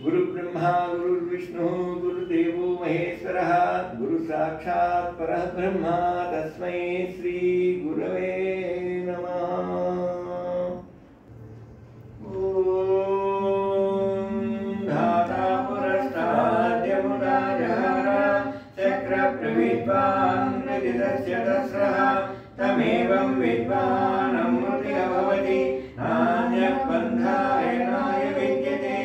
गुरुब्रह्मा गुरुर्विष्णु गुरुदेवो महेश्वरः गुरु साक्षात् परः ब्रह्म तस्मै श्री गुरवे नमः। धाता पुरस्ताद् यमुनाजहर चक्रप्रविद्वान् नदितस्य तस्रः तमेवं विद्वान् अमृतः भवति नान्यः पन्थायनाय विद्यते।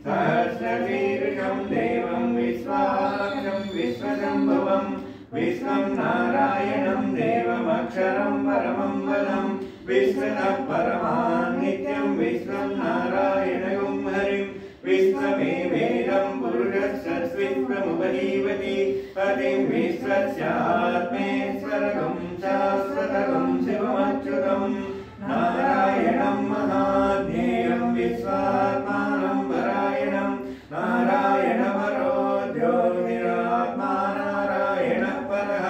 सहस्रशीर्षं देवं विश्वाक्षं विश्वशम्भुवं विश्वं नारायणं देवमक्षरं परमं पदं विश्वतः परमान् नित्यं विश्वं नारायणं हरिं विश्वमेवेदं पुरुषस्सद्विश्वमुपजीवति पतिं विश्वस्यात्मेश्वरगं शाश्वतगं शिवमच्युतं नारायणं महाज्ञेयं विश्वात्मानं परायणं नारायणपरो ज्योतिरात्मा नारायणः परः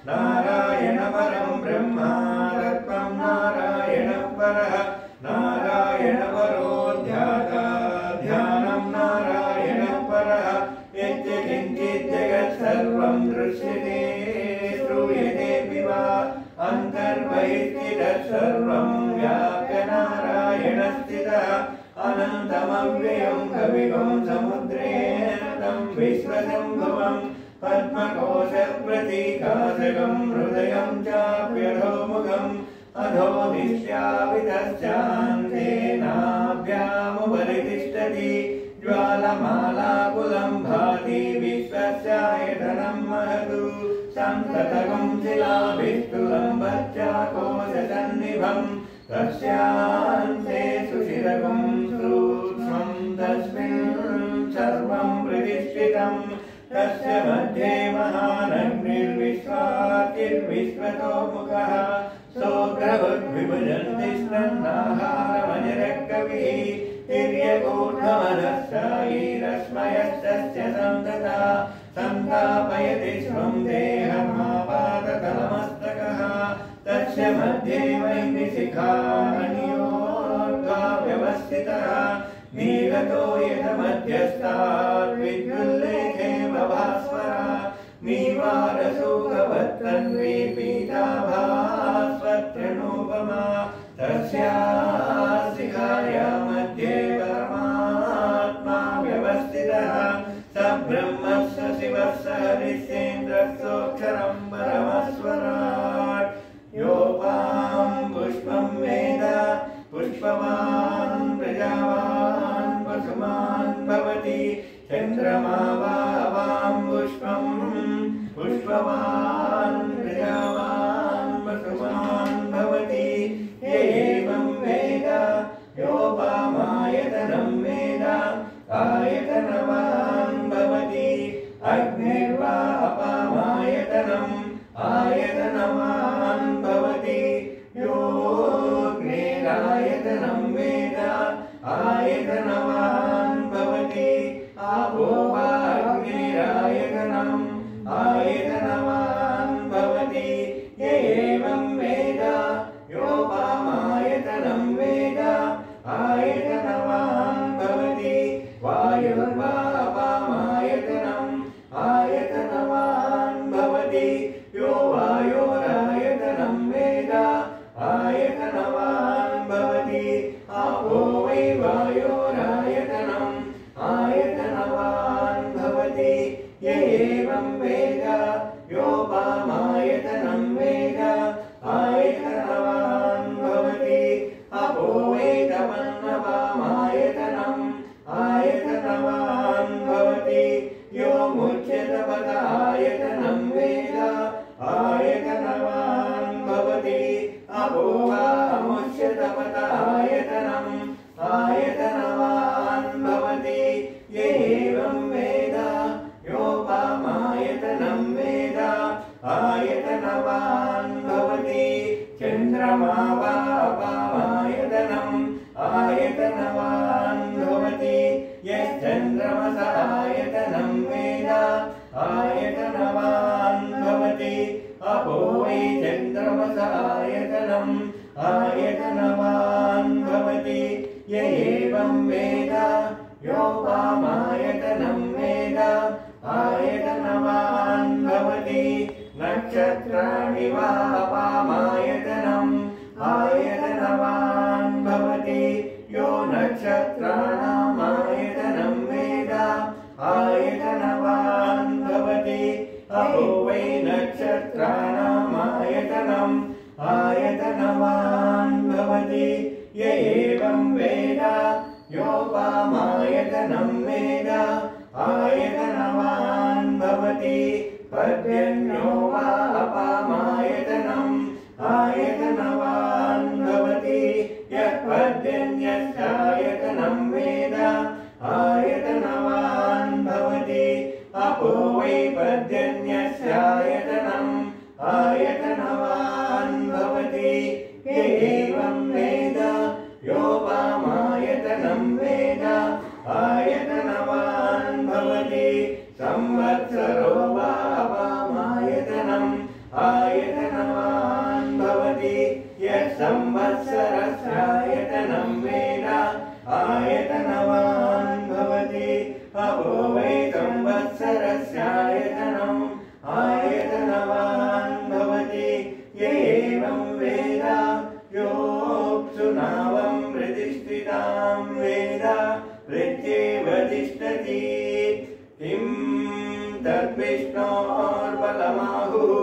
नारायणपरं ब्रह्मा तत्त्वं नारायणः परः नारायणपरो ध्याता ध्यानं नारायणः परः यच्च किञ्चित् जगत् सर्वं दृश्यते श्रूयतेऽपि वा अन्तर्बहिर्जितः सर्वं व्याप्य नारायणस्थितः अनन्तमव्ययं कविगुं समुद्रेऽनन्तं विश्वशम्भुवं पद्मकोशप्रतीकाशकं हृदयं चाप्यधोमुखम् अधो निश्यावितश्चान्तेनाभ्यामुपरितिष्ठति ज्वालमालाकुलं भाति विश्वस्यायतनं महतु सन्ततगं शिलाभिस्तुलं बच्चाकोशसन्निभं तस्यान्ते सुशिरगं सूक्ष्मं तस्मिन् सर्वं प्रतिष्ठितं तस्य मध्ये महानग्निर्विश्वातिर्विश्वतोमुखः सोऽग्रवद्विभजन्तिष्ठन्नाहारमजरकविः तिर्यगूढमनश्चायैरश्मयस्तस्य सन्तता सन्तापयति स्वं देहमापाततलमस्तकः तस्य मध्ये वैदिशिखामणियोर्ध्वा व्यवस्थितः नीलतो यतमध्यस्तात् विद्युल्लेखे भास्वरा नीवारसूखवत्तन्वी पीताभास्वत्रणोपमा तस्याः शिखाया मध्ये परमात्मा व्यवस्थितः स ब्रह्मः स शिवः स हरिश्चेन्द्रः सोऽक्षरं परमस्वराट् योपां पुष्पं वेद पुष्पवान् प्रजावान् वसुमान् भवति चन्द्रमा वां पुष्पं पुष्पवान् प्रजावान् वसुमान् भवति य एवं वेद योपामायतनं वेद आयतनवान् भवति अग्निर्वा अपामायतनम् आयतनवान् भवति योऽग्निरायतनं वेद आयतनवान् भवति आपो वा अग्निरायतनम् आयतनवान् भवति य एवं वेद योपामायतनं वेद आयतनवान् भवति वायुर्वा अपामायतनम् आयतनवान् भवति यो वायोरायतनं वेद आयतनवान् भवति आपो वै वायोरायतनम् आयतनवान् भवति य एवं वेद योपामायतनं वेद आयतनवान् भवति अपो वै तमन्नवामायतनम् आयतनवान् भवति यो मुच्यतपदायतनं वेद आयतनवान् भवति अपो वा मुच्यतपदायतनम् आयतनवान् भवति य एवं वेद योपामायतनं वेद आयतनवान् भवति चन्द्रमा वा अपामायतनम् आयतनवान् भवति यश्चन्द्रमस आयतनं वेद आयतनवान् भवति अपो वै चन्द्रमस आयतनम् आयतनवान् भवति आयतनवान् भवति यो नक्षत्राणामायतनं वेद आयतनवान् भवति अहो वै नक्षत्राणामायतनम् आयतनवान् भवति य एवं वेद योपामायतनं वेद आयतनवान् भवति पर्जन्यो वा अपामायतनम् आयतनवान् भवति यः पर्जन्यस्यायतनं वेद आयतनवान् भवति अपो वै पर्जन्यस्यायतनम् आयतनवान् भवति एवं वेद योपामायतनं वेद आयतनवान् भवति संवत्सरो वा अपामायतनम् आयतनवान् भवति यः संवत्सरस्यायतनं वेद आयतनवान् भवति अपो वै संवत्सरस्यायतनम् आयतनवान् भवति एवं वेद योऽप्सु नावं प्रतिष्ठितां वेद प्रत्येव तिष्ठति किं तद्विष्णोर्बलमाहुः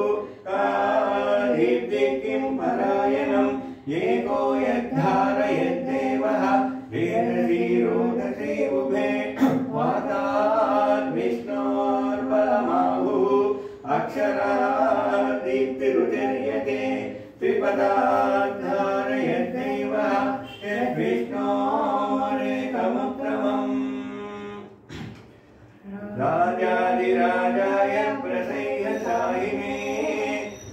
कादीप्ति किं परायणम् एको यद्धारयद्देवः वेदधीरोदसे उभे वाताद्विष्णोर्बलमाहुः अक्षरादीप्तिरुदीर्यते त्रिपदाद्धारयद्देवः यद्विष्णोरेकमुत्तमम् राजाधिराजाय प्रसेयसाहिने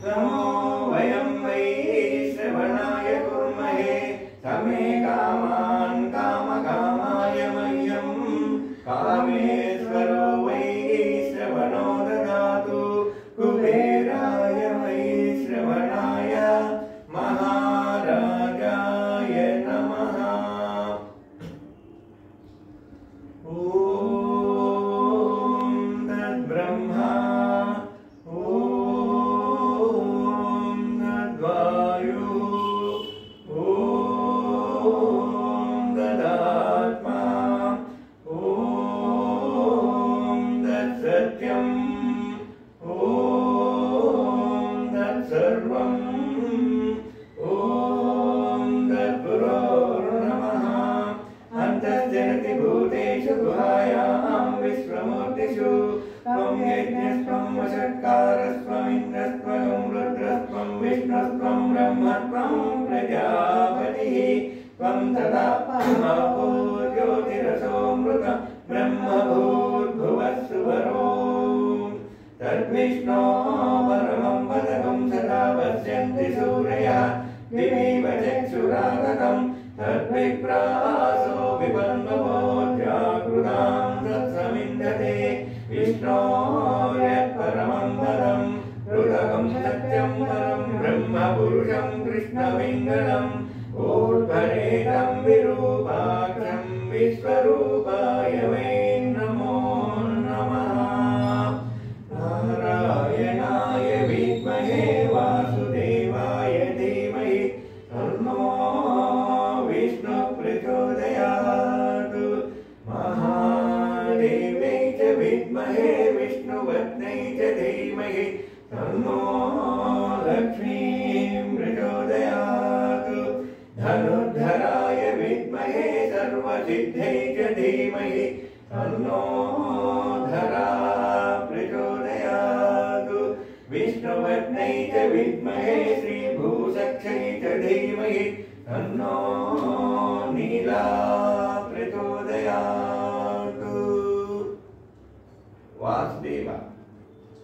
नमो वयं वै श्रवणाय कुर्महे समे कामान् कामकामाय मह्यं कामेश्वरो वै श्रवणो ददातु कुबेराय वै श्रवणाय महाराजाय नमः। ब्रह्मा ॐ तद्वायु ॐ तदात्मा ॐ तत्सत्यम् ॐ तत्सर्वम् ॐ तत्पुरोर्नमः अन्तर्जनति भूतेषु गुहायां विश्वमूर्तिषु त्वं यज्ञस्त्वं वषट्कारस्त्वमिन्द्रस्त्वं रुद्रस्त्वं विष्णुस्त्वं ब्रह्मत्वं प्रजापतिः त्वं तदा परमापो ज्योतिरसोऽमृतं ब्रह्मभूर्भुवस्सुवरो तद्विष्णो परमं पदकं सदा पश्यन्ति सूरयः दिवीव चक्षुरागतं तद्विप्रासो विपन्नवो जागृतां तत्समिन्धते विष्णो यत्परमं पदं हृदकं सत्यं परं ब्रह्मपुरुषं कृष्णपिङ्गलम् ऊर्ध्वरेतं विरूपाक्षं विश्वरूपाय वै नमो नमः। नारायणाय विद्महे वासुदेवाय धीमहि तन्नो विष्णुः प्रचोदयात् महादेव्यै च विद्महे विष्णुपत्न्यै च धीमहि तन्नो लक्ष्मीं प्रचोदयात् धनुर्धराय विद्महे सर्वसिद्ध्यै च धीमहि तन्नो धरा प्रचोदयात् विष्णुपत्न्यै च विद्महे श्रीभूषक्ष्यै च धीमहि तन्नो नीला प्रचोदयात्। वासुदेव।